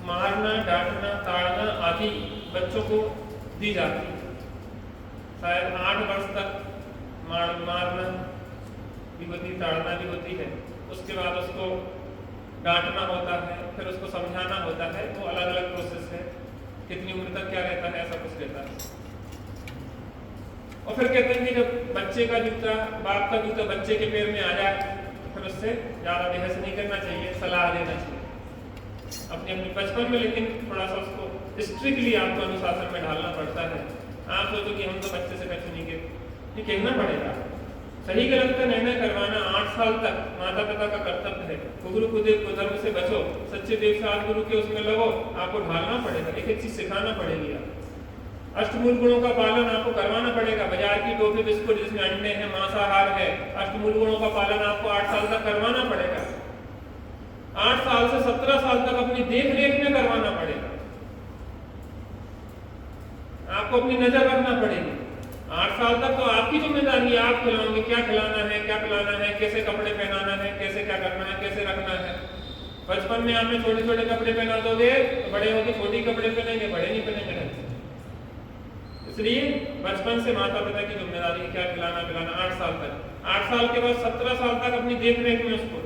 मारना, डांटना, ताड़ना आदि बच्चों को दी जाती है। शायद 8 वर्ष तक मारना भी होती, ताड़ना भी होती है, उसके बाद उसको डांटना होता है, फिर उसको समझाना होता है। तो अलग अलग प्रोसेस है, कितनी उम्र तक क्या रहता है, ऐसा कुछ रहता है। और फिर कहते हैं कि जब बच्चे का जूता, बाप का जूता बच्चे के पैर में आ जाए, फिर उससे ज्यादा बहस नहीं करना चाहिए, सलाह देना चाहिए अपने बचपन में, लेकिन थोड़ा सा उसको स्ट्रिक्टली आपको अनुशासन में ढालना पड़ता है। आप सोचो कि हम तो बच्चे से कुछ नहीं कहते, ये कहना पड़ेगा। सही गलत का निर्णय करवाना 8 साल तक माता पिता का कर्तव्य है। गुरु कुदेव कुधर्म से बचो, सच्चे देव साथ गुरु के उसमें लगो, आपको ढालना पड़ेगा, एक एक चीज सिखाना पड़ेगी। अष्टमूल गुणों का पालन आपको करवाना पड़ेगा। बाजार की टोफी बिस्कुट जिसमें अंडे हैं, मांसाहार है, अष्टमूल गुणों का पालन आपको 8 साल तक करवाना पड़ेगा। 8 साल से 17 साल तक अपनी देख रेख में करवाना पड़ेगा, आपको अपनी नजर रखना पड़ेगी। 8 साल तक तो आपकी जिम्मेदारी, आप खिलाओगे, क्या खिलाना है, क्या पिलाना है, कैसे कपड़े पहनाना है, कैसे क्या करना है, कैसे रखना है। बचपन में आपने छोटे छोटे कपड़े पहना दोगे तो बड़े होकर छोटे कपड़े पहनेंगे, बड़े नहीं पहनेंगे। इसलिए बचपन से माता पिता की जिम्मेदारी है क्या खिलाना पिलाना। 8 साल तक, 8 साल के बाद 17 साल तक अपनी देख रेख में उसको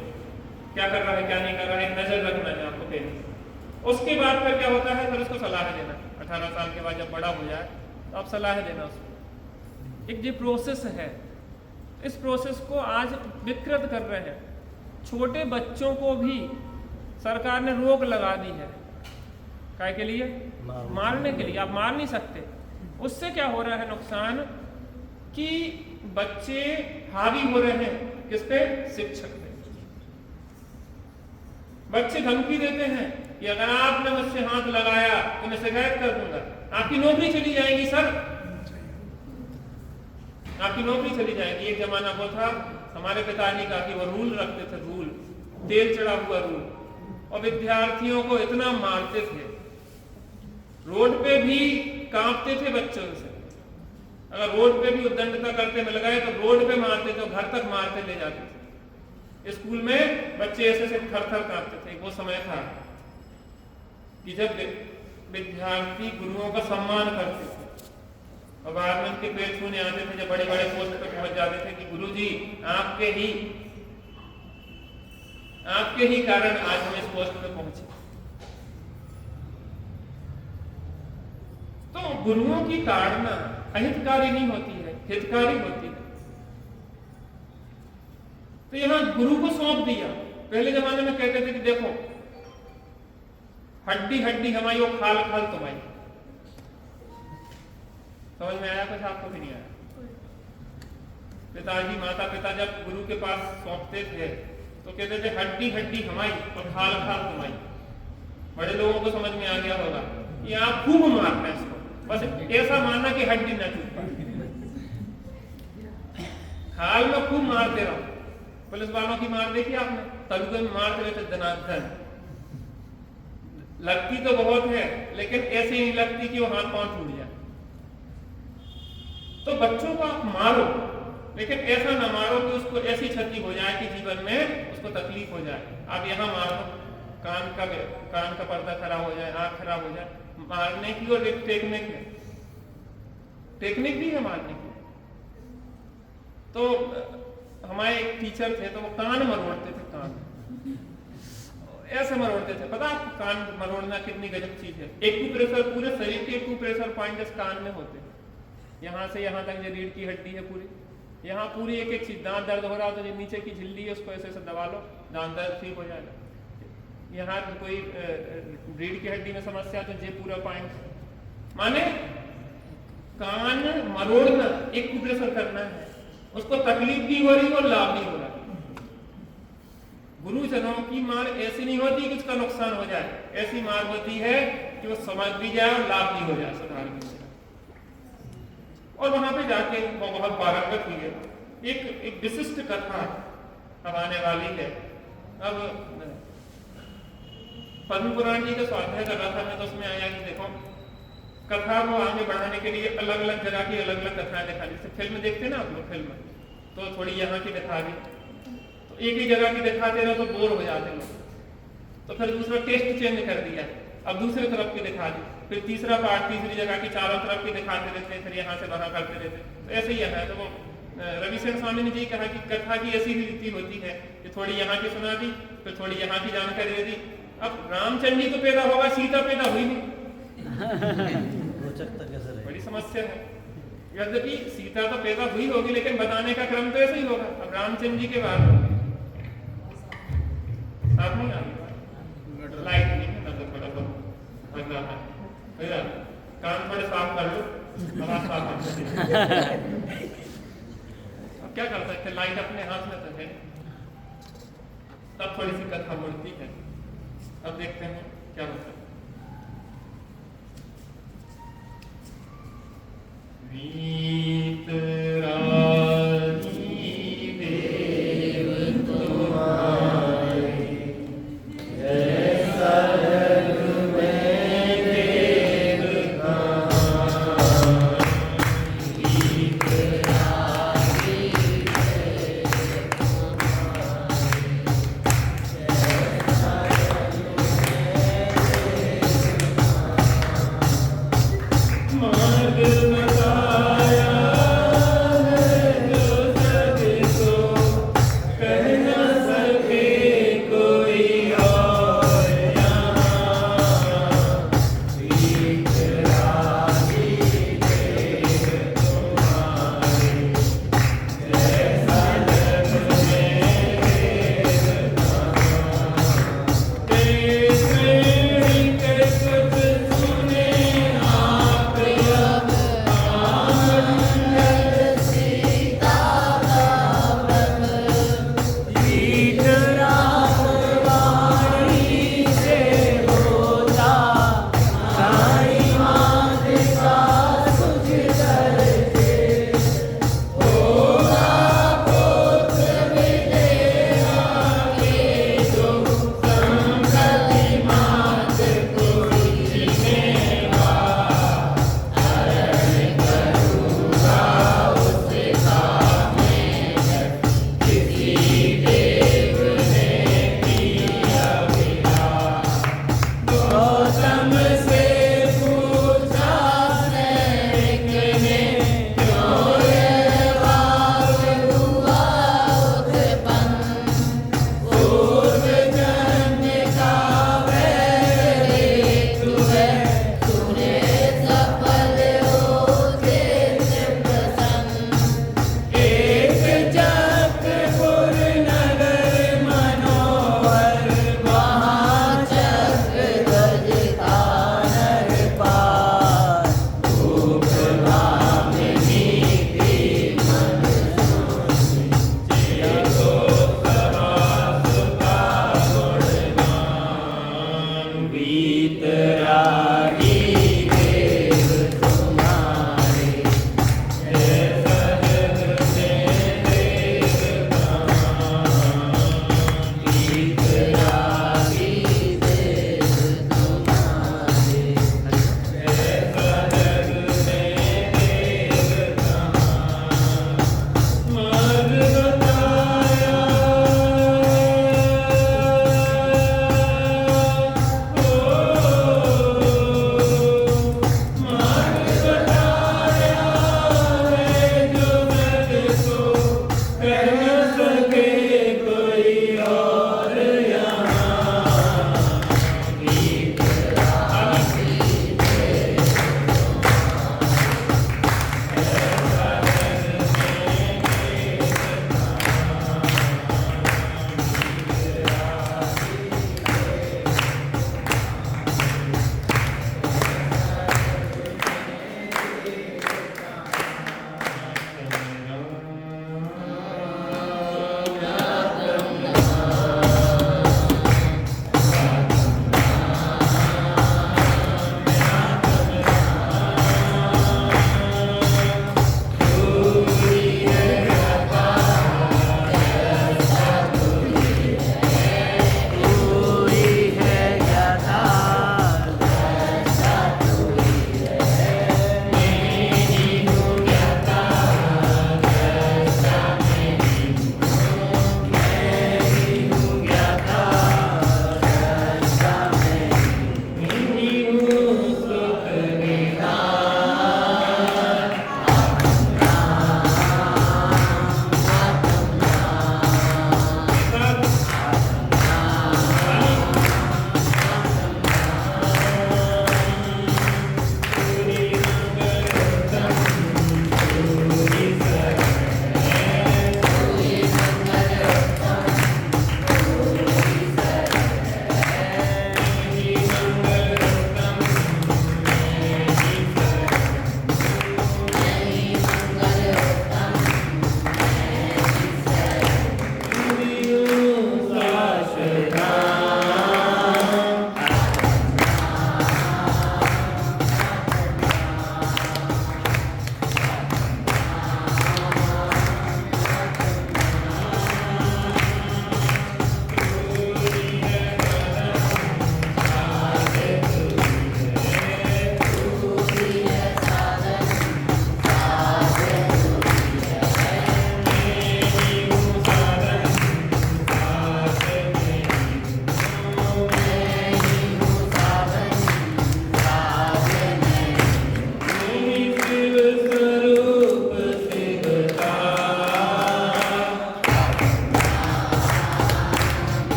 क्या कर रहा है क्या नहीं कर रहा है नजर रखना है आपको पे। उसके बाद फिर क्या होता है, फिर उसको सलाह देना। 18 साल के बाद जब बड़ा हो जाए तो आप सलाह देना उसको। एक ये प्रोसेस है, इस प्रोसेस को आज विकृत कर रहे हैं। छोटे बच्चों को भी सरकार ने रोक लगा दी है, काय के लिए? मारने के लिए। आप मार नहीं सकते। उससे क्या हो रहा है नुकसान कि बच्चे हावी हो रहे हैं किस पे? शिक्षक पे। बच्चे धमकी देते हैं कि अगर आपने मुझसे हाथ लगाया तो मैं शिकायत कर दूंगा, आपकी नौकरी चली जाएगी सर, आपकी नौकरी चली जाएगी। एक जमाना वो था हमारे पिताजी का कि वो रूल रखते थे, रूल, तेल चढ़ा हुआ रूल, और विद्यार्थियों को इतना मारते थे, रोड पे भी कांपते थे बच्चों से। अगर रोड पे भी उद्दंडता करते मिल गए तो रोड पे मारते थे, घर तक मारते ले जाते थे। स्कूल में बच्चे ऐसे से थर थर कांपते थे। वो समय था कि जब विद्यार्थी गुरुओं का सम्मान करते थे और बाद में उनके पैर छूने आते थे, जब बड़े बड़े पोस्ट पर पहुंच जाते थे कि गुरुजी आपके ही कारण आज हम इस पोस्ट पे पहुंचे। तो गुरुओं की ताड़ना अहितकारी नहीं होती है, हितकारी होती है। तो यहां गुरु को सौंप दिया। पहले जमाने में कहते थे कि देखो हड्डी हड्डी हमारी और खाल खाल तुम्हारी। समझ में आया कुछ आपको? भी नहीं आया? पिताजी माता पिता जब गुरु के पास सौंपते थे तो कहते थे हड्डी हड्डी हमारी और खाल खाल तुम्हारी। बड़े लोगों को समझ में आ गया होगा कि आप खूब मारना है इसको, बस ऐसा मारना कि हड्डी ना टूट पाए, खाल में खूब मारते रहो। पुलिस वालों की मार देखी आपने? तलुके में मारते रहते धनाधन, लगती तो बहुत है लेकिन ऐसे नहीं लगती कि वो हाथ पांव टूट जाए। तो बच्चों को आप मारो लेकिन ऐसा ना मारो कि उसको ऐसी क्षति हो जाए कि जीवन में उसको तकलीफ हो जाए। आप यहाँ मारो, कान का पर्दा खराब हो जाए, आंख खराब हो जाए। मारने की और टेक्निक भी है मारने की। तो हमारे एक टीचर थे तो वो कान मरोड़ते थे, कान ऐसे मरोड़ते थे। पता आपको कान मरोड़ना कितनी गजब चीज है? एक्यूप्रेशर, पूरे शरीर के एक्यूप्रेशर पॉइंट इस कान में होते हैं। यहाँ से यहाँ तक जो रीढ़ की हड्डी है पूरी, यहाँ पूरी एक एक चीज। दांत दर्द हो रहा हो तो जो नीचे की झिल्ली है उसको ऐसे दबा लो, दांत दर्द ठीक हो जाएगा। यहाँ कोई रीढ़ की हड्डी में समस्या तो ये पूरा पॉइंट। माने कान मरोड़ना, एक्यूप्रेशर करना है, उसको तकलीफ भी हो रही और लाभ भी हो रहा है। गुरुजनों की मार ऐसी नहीं होती कि उसका नुकसान हो जाए, ऐसी मार होती है कि वो समझ भी जाए और लाभ भी हो जाए, सुधार भी हो जाए। और वहां पे जाके वो बहुत पारंगत हुई है। एक विशिष्ट कथा अब आने वाली है। अब पद्म पुराण जी का स्वाध्याय कर रहा था मैं, तो उसमें आया कि देखो कथा को आगे बढ़ाने के लिए अलग अलग जगह की अलग अलग कथाएं दिखा दी। जैसे फिल्म देखते ना आप लोग, फिल्म तो थोड़ी यहाँ की दिखा दी, तो एक ही जगह की दिखाते रहो तो बोर हो जाते लोग, तो फिर दूसरा टेस्ट चेंज कर दिया, अब दूसरी तरफ की दिखा दी, फिर तीसरा पार्ट तीसरी जगह की चारों तरफ की दिखाते रहते, फिर यहाँ से वहां करते रहते। तो ऐसे ही है। तो वो रविशंकर स्वामी ने जी कहा कि कथा की ऐसी रीति होती है कि थोड़ी यहाँ की सुना दी, फिर थोड़ी यहाँ की जानकारी दे दी। अब रामचंद्र जी तो पैदा होगा, सीता पैदा हुई नहीं। बड़ी समस्या है। यद्यपि सीता तो पैदा हुई होगी लेकिन बताने का क्रम तो ऐसा ही होगा। अब रामचंद्र जी के बाद आप नहीं आगे लाइट नहीं है, थोड़ा कान थोड़े साफ कर लो, आवाज साफ। अब क्या कर सकते, लाइट अपने हाथ में तो है, तब थोड़ी सी कथा मुड़ती है। अब देखते हैं क्या होता है। मार्ग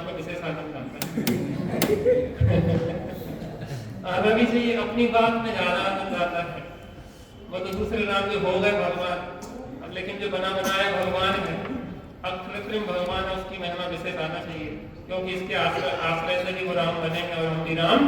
को विशेष आनंद आता है। आना भी चाहिए, अपनी बात में ज्यादा आनंद आता है। वो तो दूसरे नाम जो हो गए भगवान, अब लेकिन जो बना बनाया भगवान है, अब कृत्रिम भगवान है, उसकी महिमा विशेष आना चाहिए, क्योंकि इसके आश्रय से भी वो राम बनेंगे और हम भी राम